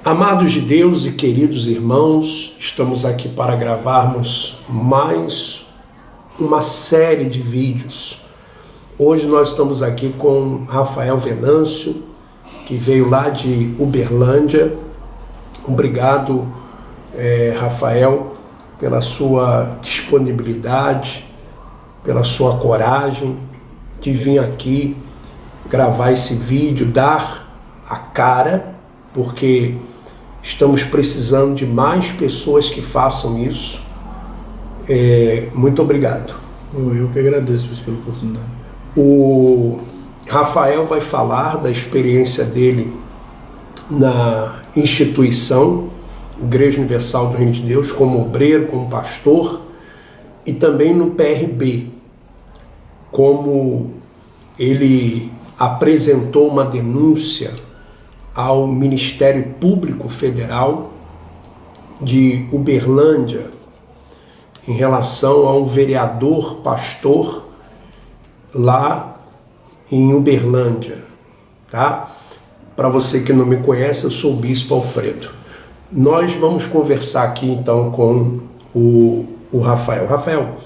Amados de Deus e queridos irmãos, estamos aqui para gravarmos mais uma série de vídeos. Hoje nós estamos aqui com Rafael Venâncio, que veio lá de Uberlândia. Obrigado, Rafael, pela sua disponibilidade, pela sua coragem de vir aqui gravar esse vídeo, dar a cara, porque estamos precisando de mais pessoas que façam isso. Muito obrigado. Eu que agradeço pela oportunidade. O Rafael vai falar da experiência dele na instituição Igreja Universal do Reino de Deus, como obreiro, como pastor, e também no PRB, como ele apresentou uma denúncia ao Ministério Público Federal de Uberlândia em relação a um vereador pastor lá em Uberlândia, tá? Para você que não me conhece, eu sou o Bispo Alfredo. Nós vamos conversar aqui então com o Rafael. Rafael,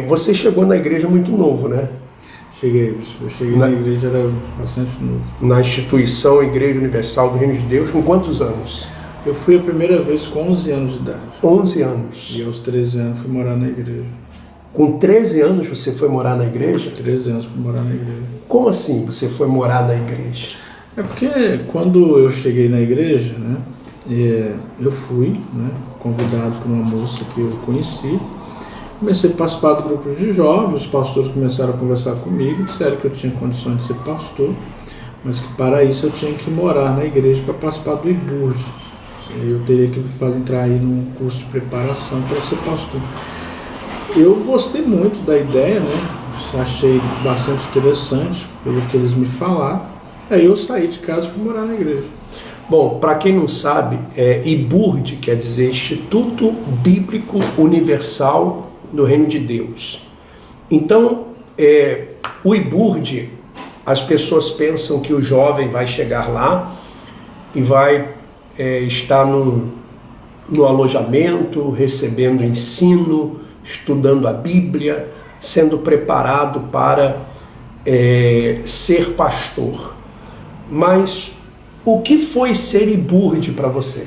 você chegou na igreja muito novo, né? Eu cheguei na igreja, era bastante novo. Na instituição Igreja Universal do Reino de Deus, com quantos anos? Eu fui a primeira vez com 11 anos de idade. 11 anos. E aos 13 anos fui morar na igreja. Com 13 anos você foi morar na igreja? 13 anos fui morar na igreja. Como assim você foi morar na igreja? É porque quando eu cheguei na igreja, né, eu fui, né, convidado por uma moça que eu conheci. Comecei a participar do grupo de jovens, os pastores começaram a conversar comigo, disseram que eu tinha condições de ser pastor, mas que para isso eu tinha que morar na igreja para participar do IBURG. Eu teria que entrar aí num curso de preparação para ser pastor. Eu gostei muito da ideia, né? Achei bastante interessante pelo que eles me falaram. Aí eu saí de casa e fui morar na igreja. Bom, para quem não sabe, IBURG quer dizer Instituto Bíblico Universal do Reino de Deus. Então, o IBURG, as pessoas pensam que o jovem vai chegar lá e vai estar no alojamento, recebendo ensino, estudando a Bíblia, sendo preparado para ser pastor. Mas o que foi ser IBURG para você?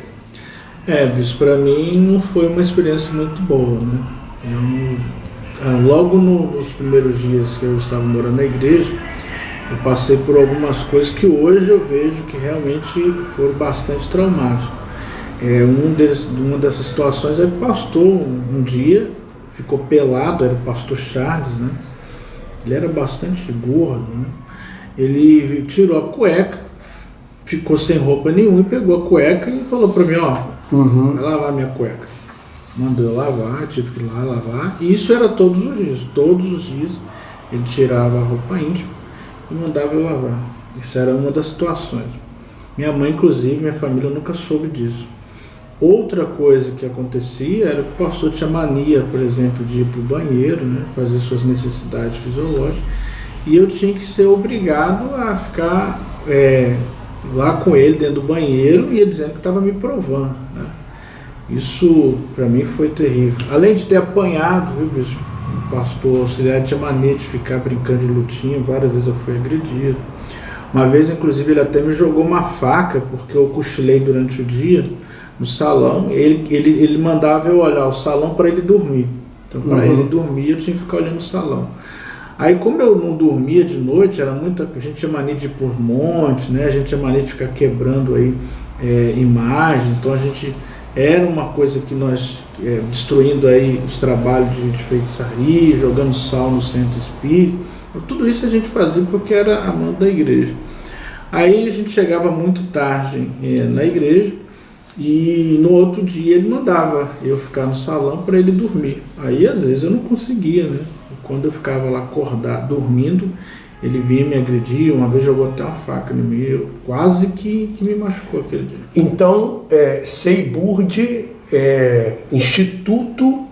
Isso para mim não foi uma experiência muito boa, né? Logo nos primeiros dias que eu estava morando na igreja, eu passei por algumas coisas que hoje eu vejo que realmente foram bastante traumáticas. Uma dessas situações é que o pastor um dia ficou pelado, era o pastor Charles, né? Ele era bastante gordo, né? Ele tirou a cueca, ficou sem roupa nenhuma e pegou a cueca e falou para mim, vai lavar minha cueca. Mandou eu lavar, tive que ir lá lavar. E isso era todos os dias. Todos os dias ele tirava a roupa íntima e mandava eu lavar. Isso era uma das situações. Minha mãe, inclusive, minha família nunca soube disso. Outra coisa que acontecia era que o pastor tinha mania, por exemplo, de ir para o banheiro, né, fazer suas necessidades fisiológicas. E eu tinha que ser obrigado a ficar lá com ele dentro do banheiro e ele dizendo que estava me provando, né? Isso para mim foi terrível. Além de ter apanhado, viu, bispo? O pastor auxiliar tinha mania de ficar brincando de lutinha, várias vezes eu fui agredido. Uma vez, inclusive, ele até me jogou uma faca porque eu cochilei durante o dia no salão. Ele mandava eu olhar o salão para ele dormir. Então, para ele dormir, eu tinha que ficar olhando o salão. Aí, como eu não dormia de noite, a gente tinha mania de ir por monte, né? A gente tinha mania de ficar quebrando aí imagem. Então, era uma coisa que nós, destruindo aí os trabalhos de feitiçaria, jogando sal no centro espírita, tudo isso a gente fazia porque era amante da igreja. Aí a gente chegava muito tarde na igreja e no outro dia ele mandava eu ficar no salão para ele dormir. Aí às vezes eu não conseguia, né? Quando eu ficava lá acordado, dormindo, ele vinha me agredir, uma vez jogou até uma faca no meio, quase que me machucou aquele dia. Então, IBURG, Instituto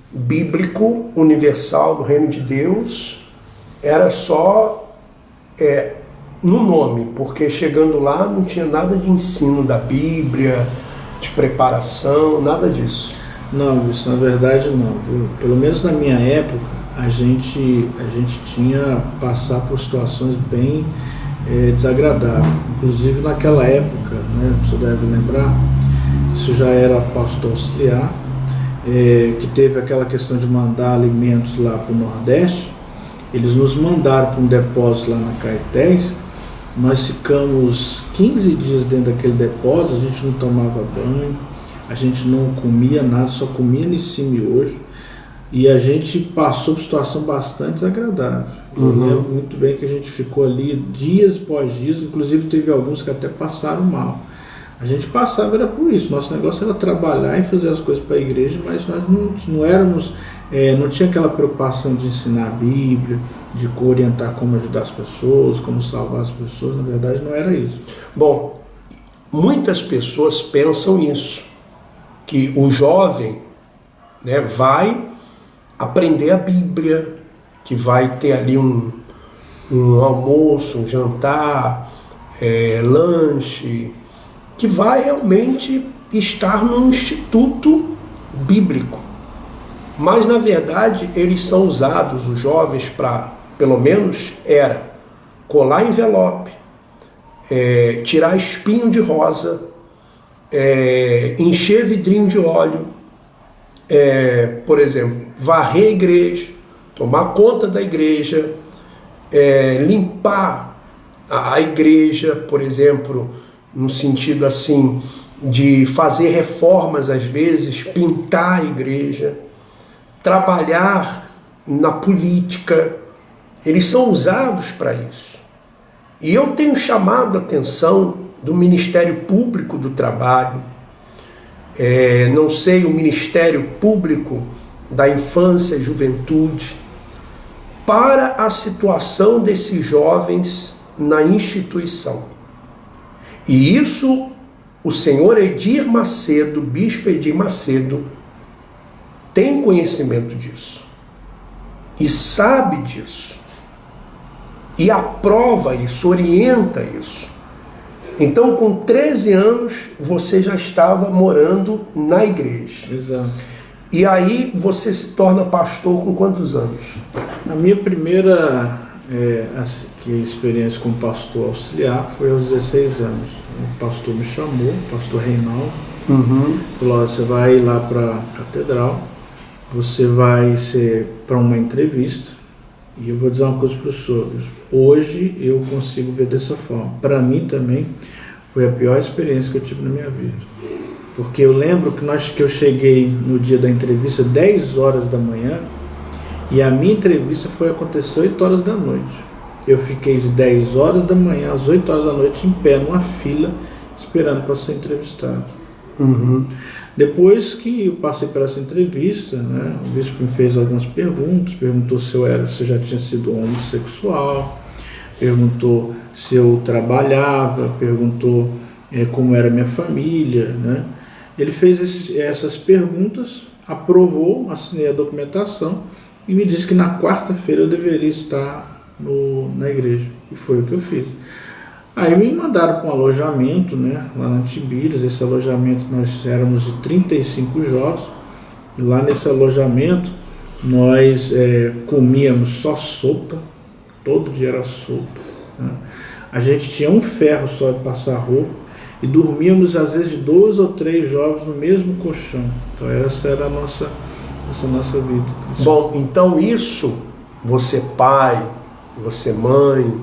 Bíblico Universal do Reino de Deus, era só no nome, porque chegando lá não tinha nada de ensino da Bíblia, de preparação, nada disso. Não, isso na verdade não. Pelo menos na minha época, a gente tinha passar por situações bem desagradáveis. Inclusive naquela época, né, você deve lembrar, isso já era pastor auxiliar, que teve aquela questão de mandar alimentos lá para o Nordeste. Eles nos mandaram para um depósito lá na Caetés. Nós ficamos 15 dias dentro daquele depósito, a gente não tomava banho, a gente não comia nada, só comia nesse miojo. E a gente passou por situação bastante desagradável. Eu lembro muito bem que a gente ficou ali dias após dias, inclusive teve alguns que até passaram mal. A gente passava, era por isso, nosso negócio era trabalhar e fazer as coisas para a igreja, mas nós não éramos, não tinha aquela preocupação de ensinar a Bíblia, de orientar como ajudar as pessoas, como salvar as pessoas, na verdade não era isso. Bom, muitas pessoas pensam nisso, que o jovem, né, vai aprender a Bíblia, que vai ter ali um almoço, um jantar, lanche, que vai realmente estar num instituto bíblico. Mas, na verdade, eles são usados, os jovens, para, pelo menos, colar envelope, tirar espinho de rosa, encher vidrinho de óleo, por exemplo, varrer a igreja, tomar conta da igreja, limpar a igreja, por exemplo, no sentido assim de fazer reformas às vezes, pintar a igreja, trabalhar na política. Eles são usados para isso. E eu tenho chamado a atenção do Ministério Público do Trabalho, não sei, o Ministério Público da Infância e Juventude, para a situação desses jovens na instituição. E isso, o senhor Edir Macedo, bispo Edir Macedo, tem conhecimento disso. E sabe disso. E aprova isso, orienta isso. Então, com 13 anos, você já estava morando na igreja. Exato. E aí, você se torna pastor com quantos anos? A minha primeira experiência como pastor auxiliar foi aos 16 anos. O pastor me chamou, o pastor Reinaldo, falou: você vai lá para a catedral, você vai ser para uma entrevista, e eu vou dizer uma coisa para os senhores. Hoje eu consigo ver dessa forma. Para mim também foi a pior experiência que eu tive na minha vida. Porque eu lembro que eu cheguei no dia da entrevista 10 horas da manhã, e a minha entrevista aconteceu 8 horas da noite. Eu fiquei de 10 horas da manhã às 8 horas da noite em pé numa fila, esperando para ser entrevistado. Depois que eu passei por essa entrevista, né, o bispo me fez algumas perguntas, perguntou se eu já tinha sido homossexual, perguntou se eu trabalhava, perguntou como era a minha família, né. Ele fez essas perguntas, aprovou, assinei a documentação e me disse que na quarta-feira eu deveria estar na igreja. E foi o que eu fiz. Aí me mandaram para um alojamento, né, lá na Tibiras. Esse alojamento nós éramos de 35 jovens. E lá nesse alojamento nós comíamos só sopa, todo dia era sopa, né? A gente tinha um ferro só de passar roupa e dormíamos às vezes de 2 ou 3 jovens no mesmo colchão. Então essa era a nossa vida. Bom, então isso, você pai, você mãe,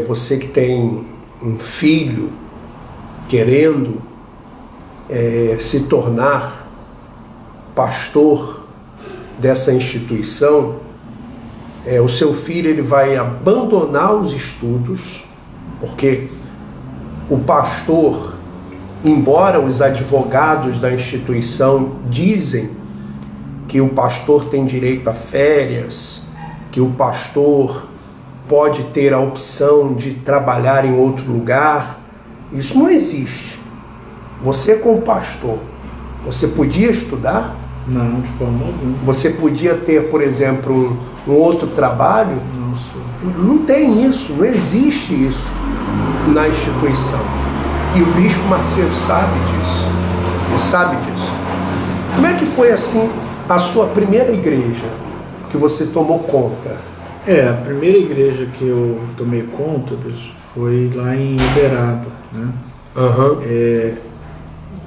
você que tem um filho querendo se tornar pastor dessa instituição, o seu filho ele vai abandonar os estudos, porque o pastor, embora os advogados da instituição dizem que o pastor tem direito a férias, que o pastor pode ter a opção de trabalhar em outro lugar, isso não existe. Você como pastor, você podia estudar? Não, de forma alguma. Você podia ter, por exemplo, um outro trabalho? Não, senhor. Não tem isso, não existe isso na instituição. E o Bispo Macedo sabe disso. Ele sabe disso. Como é que foi assim a sua primeira igreja que você tomou conta? A primeira igreja que eu tomei conta, Bispo, foi lá em Uberaba, né?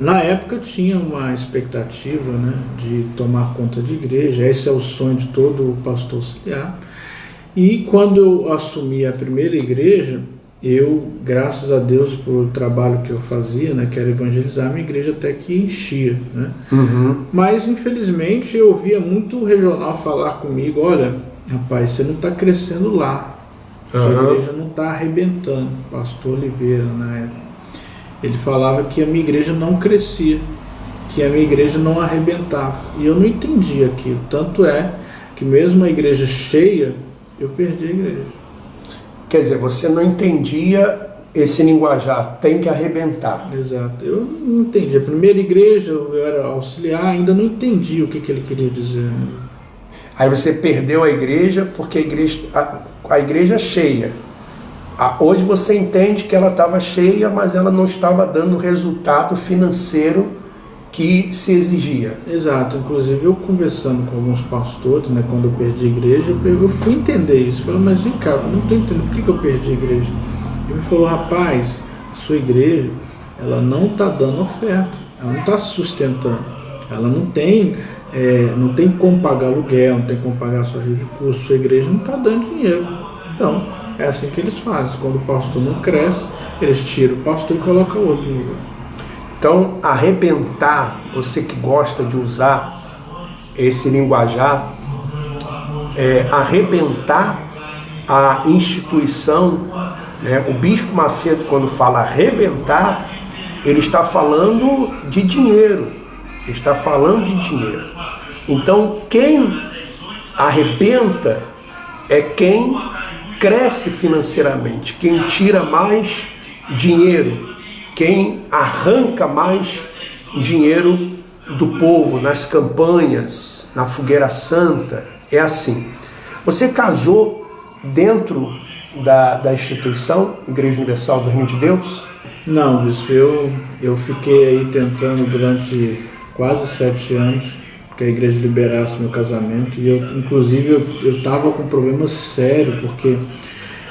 Na época eu tinha uma expectativa, né, de tomar conta de igreja. Esse é o sonho de todo pastor auxiliar. E quando eu assumi a primeira igreja, eu, graças a Deus por trabalho que eu fazia, né, que era evangelizar, a minha igreja até que enchia, né? Mas infelizmente eu ouvia muito regional falar comigo: olha, rapaz, você não está crescendo lá, sua igreja não está arrebentando. Pastor Oliveira, na época, ele falava que a minha igreja não crescia, que a minha igreja não arrebentava. E eu não entendia aquilo. Tanto é que mesmo a igreja cheia, eu perdi a igreja. Quer dizer, você não entendia esse linguajar, tem que arrebentar. Exato. Eu não entendi. A primeira igreja, eu era auxiliar, ainda não entendi o que ele queria dizer. Aí você perdeu a igreja porque a igreja é cheia. Hoje você entende que ela estava cheia, mas ela não estava dando o resultado financeiro que se exigia. Exato. Inclusive eu conversando com alguns pastores, né, quando eu perdi a igreja, eu fui entender isso. Falei: mas vem cá, eu não estou entendendo por que eu perdi a igreja. Ele me falou: rapaz, a sua igreja, ela não está dando oferta, ela não está se sustentando, ela não tem como pagar aluguel, não tem como pagar sua ajuda de custo, sua igreja não está dando dinheiro. Então, é assim que eles fazem. Quando o pastor não cresce, eles tiram o pastor e colocam outro no lugar. Então, arrebentar, você que gosta de usar esse linguajar, arrebentar a instituição, né? O Bispo Macedo, quando fala arrebentar, ele está falando de dinheiro. Ele está falando de dinheiro. Então, quem arrebenta é quem cresce financeiramente, quem tira mais dinheiro, quem arranca mais dinheiro do povo nas campanhas, na fogueira santa. É assim. Você casou dentro da instituição Igreja Universal do Reino de Deus? Não, Bispo, eu fiquei aí tentando durante quase 7 anos que a igreja liberasse meu casamento, e inclusive eu estava com um problema sério, porque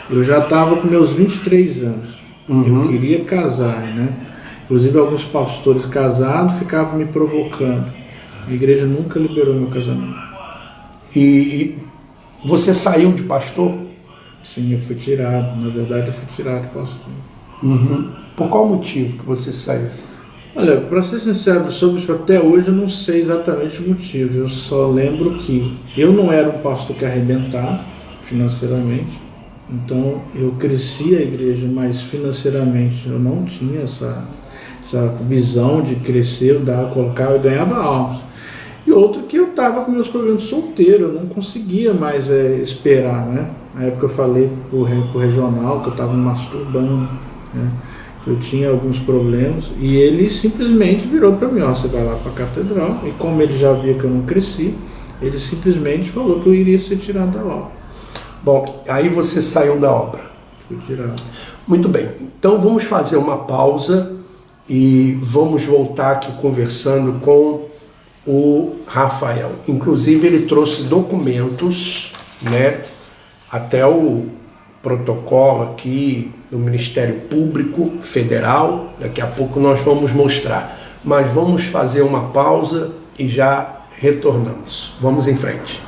eu já estava com meus 23 anos, eu queria casar, né? Inclusive alguns pastores casados ficavam me provocando. A igreja nunca liberou meu casamento. E você saiu de pastor? Sim, eu fui tirado. Na verdade, eu fui tirado de pastor. Por qual motivo que você saiu? Olha, para ser sincero sobre isso, até hoje eu não sei exatamente o motivo. Eu só lembro que eu não era um pastor que arrebentava financeiramente. Então eu cresci a igreja, mas financeiramente eu não tinha essa visão de crescer, eu ganhava almas. E outro que eu estava com meus problemas de solteiro, eu não conseguia mais esperar, né? Na época eu falei pro regional que eu estava me masturbando, né? Eu tinha alguns problemas, e ele simplesmente virou para mim: ó, você vai lá para a catedral. E como ele já via que eu não cresci, ele simplesmente falou que eu iria ser tirado da obra. Bom, aí você saiu da obra. Fui tirado. Muito bem, então vamos fazer uma pausa e vamos voltar aqui conversando com o Rafael. Inclusive ele trouxe documentos, né, até o protocolo aqui do Ministério Público Federal. Daqui a pouco nós vamos mostrar, mas vamos fazer uma pausa e já retornamos. Vamos em frente.